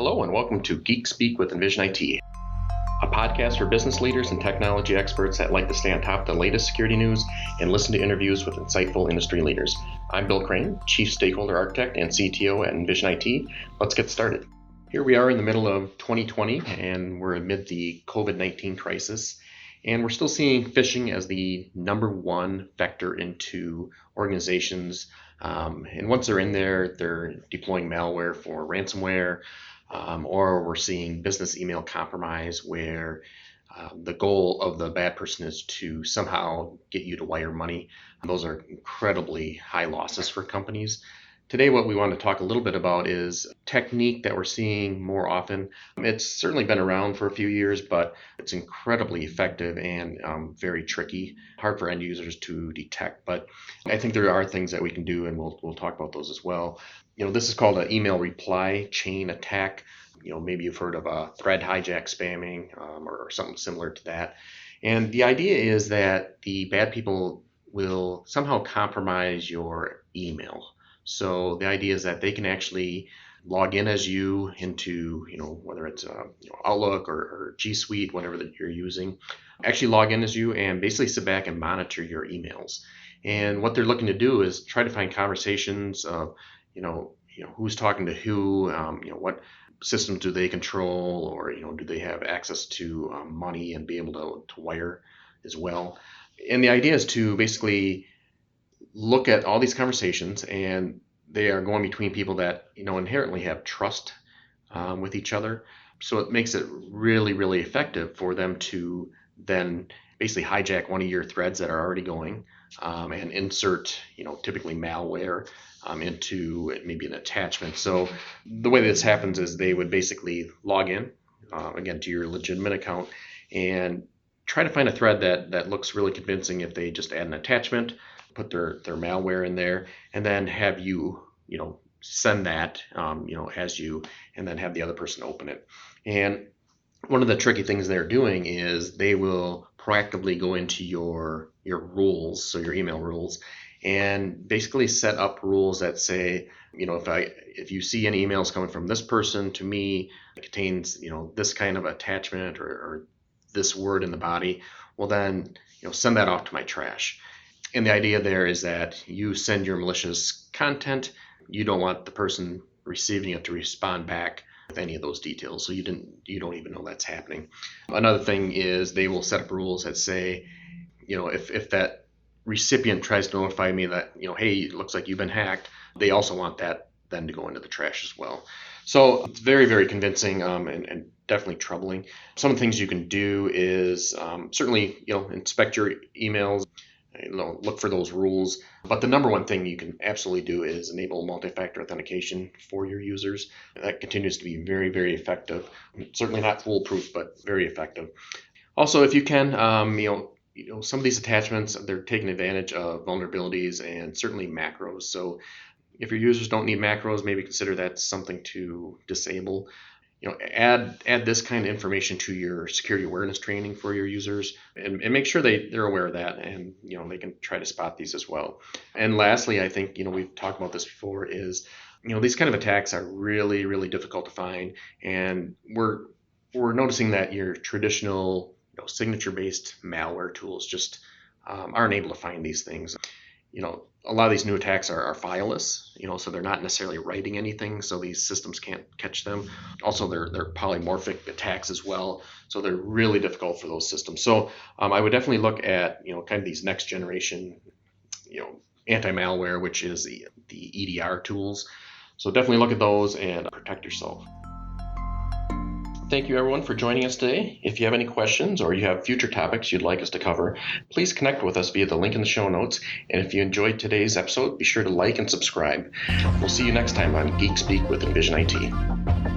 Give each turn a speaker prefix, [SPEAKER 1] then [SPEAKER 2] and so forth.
[SPEAKER 1] Hello and welcome to Geek Speak with Envision IT, a podcast for business leaders and technology experts that like to stay on top of the latest security news and listen to interviews with insightful industry leaders. I'm Bill Crane, Chief Stakeholder Architect and CTO at Envision IT. Let's get started. Here we are in the middle of 2020 and we're amid the COVID-19 crisis. And we're still seeing phishing as the number one vector into organizations. And once they're in there, they're deploying malware for ransomware, or we're seeing business email compromise where the goal of the bad person is to somehow get you to wire money. Those are incredibly high losses for companies. Today, what we want to talk a little bit about is a technique that we're seeing more often. It's certainly been around for a few years, but it's incredibly effective and very tricky, hard for end users to detect. But I think there are things that we can do, and we'll talk about those as well. This is called an email reply chain attack. Maybe you've heard of a thread hijack spamming or something similar to that. And the idea is that the bad people will somehow compromise your email. So the idea is that they can actually log in as you into, whether it's Outlook or G Suite, whatever that you're using, actually log in as you and basically sit back and monitor your emails. And what they're looking to do is try to find conversations of, who's talking to who, what systems do they control, or, do they have access to money and be able to wire as well. And the idea is to basically look at all these conversations, and they are going between people that inherently have trust with each other. So it makes it really, really effective for them to then basically hijack one of your threads that are already going and insert, typically malware into maybe an attachment. So the way this happens is they would basically log in again to your legitimate account and try to find a thread that looks really convincing if they just add an attachment, put their malware in there, and then have you, send that, as you, and then have the other person open it. And one of the tricky things they're doing is they will proactively go into your rules, so your email rules, and basically set up rules that say, if you see any emails coming from this person to me that contains, this kind of attachment or this word in the body, well then, send that off to my trash. And the idea there is that you send your malicious content. You don't want the person receiving it to respond back with any of those details. So you don't even know that's happening. Another thing is they will set up rules that say, if that recipient tries to notify me that, hey, it looks like you've been hacked, they also want that then to go into the trash as well. So it's very, very convincing and definitely troubling. Some of the things you can do is certainly, inspect your emails. Look for those rules. But the number one thing you can absolutely do is enable multi-factor authentication for your users. That continues to be very, very effective. Certainly not foolproof, but very effective. Also, if you can, some of these attachments, they're taking advantage of vulnerabilities and certainly macros. So if your users don't need macros, maybe consider that something to disable. Add this kind of information to your security awareness training for your users and make sure they're aware of that, and they can try to spot these as well. And lastly, I think we've talked about this before, is these kind of attacks are really, really difficult to find, and we're noticing that your traditional signature-based malware tools just aren't able to find these things. A lot of these new attacks are fileless, so they're not necessarily writing anything, so these systems can't catch them. Also, they're polymorphic attacks as well, so they're really difficult for those systems. So I would definitely look at, kind of these next generation, anti-malware, which is the EDR tools. So definitely look at those and protect yourself. Thank you, everyone, for joining us today. If you have any questions or you have future topics you'd like us to cover, please connect with us via the link in the show notes. And if you enjoyed today's episode, be sure to like and subscribe. We'll see you next time on Geek Speak with Envision IT.